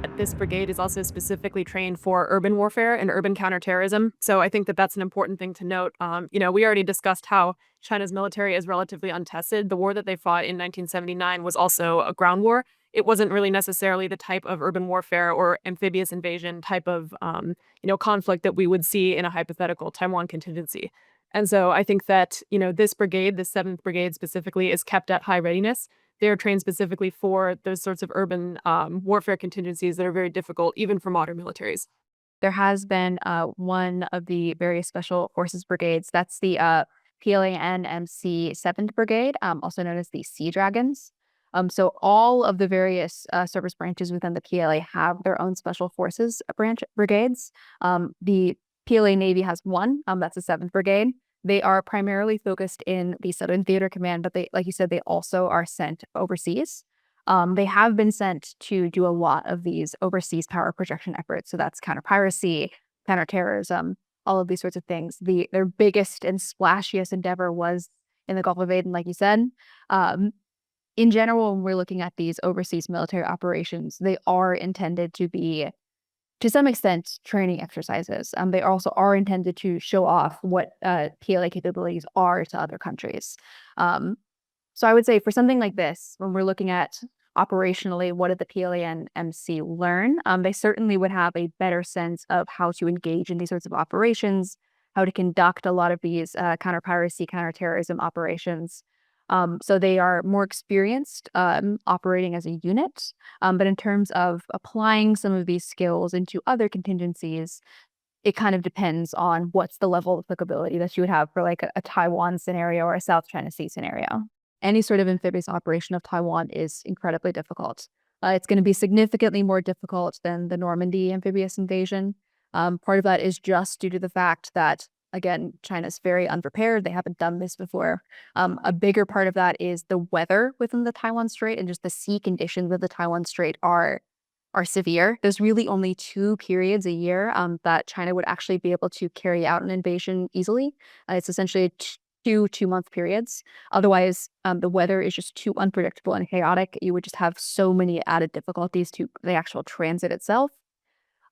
that this brigade is also specifically trained for urban warfare and urban counterterrorism. So I think that that's an important thing to note. We already discussed how China's military is relatively untested. The war that they fought in 1979 was also a ground war. It wasn't really necessarily the type of urban warfare or amphibious invasion type of, conflict that we would see in a hypothetical Taiwan contingency. And so I think that, this brigade, the 7th Brigade specifically, is kept at high readiness. They're trained specifically for those sorts of urban warfare contingencies that are very difficult, even for modern militaries. There has been one of the various special forces brigades. That's the PLANMC 7th Brigade, also known as the Sea Dragons. So all of the various service branches within the PLA have their own special forces brigades. The PLA Navy has one. That's the 7th Brigade. They are primarily focused in the Southern Theater Command, but they, like you said, they also are sent overseas. They have been sent to do a lot of these overseas power projection efforts. So that's counter-piracy, counterterrorism, all of these sorts of things. Their biggest and splashiest endeavor was in the Gulf of Aden, like you said. In general, when we're looking at these overseas military operations, they are intended to be, to some extent, training exercises. They also are intended to show off what PLA capabilities are to other countries. So I would say for something like this, when we're looking at operationally, what did the PLA and MC learn? They certainly would have a better sense of how to engage in these sorts of operations, how to conduct a lot of these counter-piracy, counter-terrorism operations. So they are more experienced operating as a unit. But in terms of applying some of these skills into other contingencies, it kind of depends on what's the level of applicability that you would have for like a Taiwan scenario or a South China Sea scenario. Any sort of amphibious operation of Taiwan is incredibly difficult. It's going to be significantly more difficult than the Normandy amphibious invasion. Part of that is just due to the fact that, again, China's very unprepared. They haven't done this before. A bigger part of that is the weather within the Taiwan Strait, and just the sea conditions of the Taiwan Strait are severe. There's really only 2 periods a year that China would actually be able to carry out an invasion easily. It's essentially two-month periods. Otherwise, the weather is just too unpredictable and chaotic. You would just have so many added difficulties to the actual transit itself.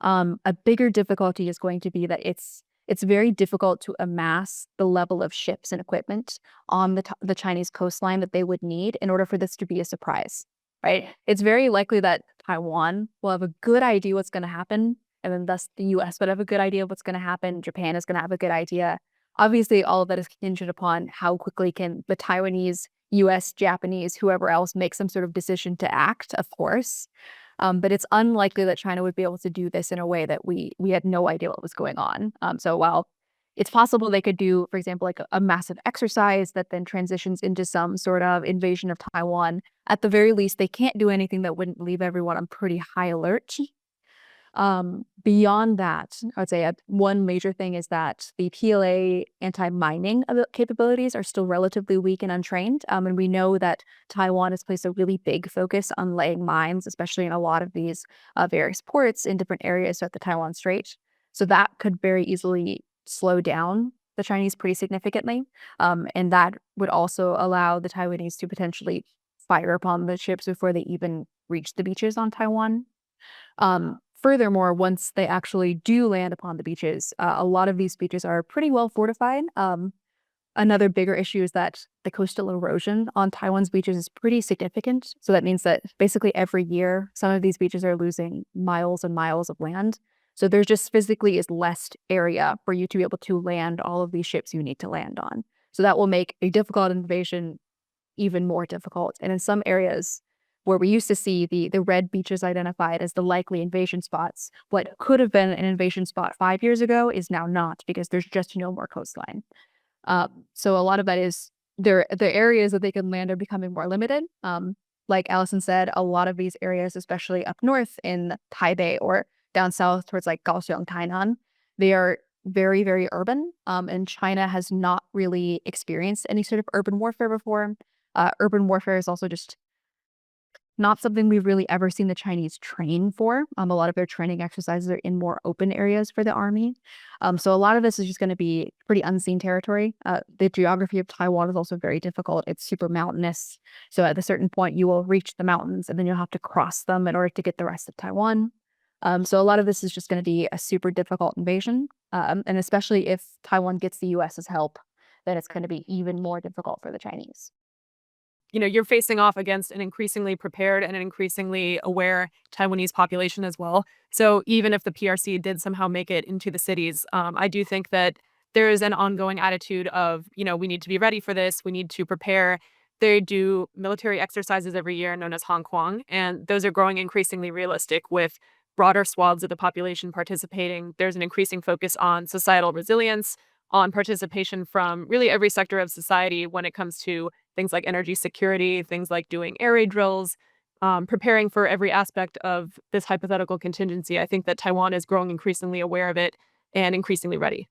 A bigger difficulty is going to be that it's very difficult to amass the level of ships and equipment on the Chinese coastline that they would need in order for this to be a surprise, right? It's very likely that Taiwan will have a good idea what's going to happen, and then thus the US would have a good idea of what's going to happen. Japan is going to have a good idea. Obviously, all of that is contingent upon how quickly can the Taiwanese, US, Japanese, whoever else make some sort of decision to act, of course. But it's unlikely that China would be able to do this in a way that we had no idea what was going on. So while it's possible they could do, for example, like a massive exercise that then transitions into some sort of invasion of Taiwan, at the very least, they can't do anything that wouldn't leave everyone on pretty high alert. Beyond that, I would say one major thing is that the PLA anti-mining capabilities are still relatively weak and untrained. And we know that Taiwan has placed a really big focus on laying mines, especially in a lot of these various ports in different areas throughout the Taiwan Strait. So that could very easily slow down the Chinese pretty significantly. And that would also allow the Taiwanese to potentially fire upon the ships before they even reach the beaches on Taiwan. Furthermore, once they actually do land upon the beaches, a lot of these beaches are pretty well fortified. Another bigger issue is that the coastal erosion on Taiwan's beaches is pretty significant. So that means that basically every year, some of these beaches are losing miles and miles of land. So there just physically is less area for you to be able to land all of these ships you need to land on. So that will make a difficult invasion even more difficult. And in some areas, where we used to see the red beaches identified as the likely invasion spots, what could have been an invasion spot 5 years ago is now not, because there's just no more coastline. So a lot of that is the areas that they can land are becoming more limited. Like Allison said, a lot of these areas, especially up north in Taipei or down south towards like Kaohsiung, Tainan, they are very, very urban. And China has not really experienced any sort of urban warfare before. Urban warfare is also just not something we've really ever seen the Chinese train for. A lot of their training exercises are in more open areas for the army. So a lot of this is just going to be pretty unseen territory. The geography of Taiwan is also very difficult. It's super mountainous. So at a certain point, you will reach the mountains and then you'll have to cross them in order to get the rest of Taiwan. So a lot of this is just going to be a super difficult invasion. And especially if Taiwan gets the US's help, then it's going to be even more difficult for the Chinese. You're facing off against an increasingly prepared and an increasingly aware Taiwanese population as well. So even if the PRC did somehow make it into the cities, I do think that there is an ongoing attitude of, we need to be ready for this. We need to prepare. They do military exercises every year known as Hong Kwang, and those are growing increasingly realistic with broader swaths of the population participating. There's an increasing focus on societal resilience, on participation from really every sector of society when it comes to things like energy security, things like doing air raid drills, preparing for every aspect of this hypothetical contingency. I think that Taiwan is growing increasingly aware of it and increasingly ready.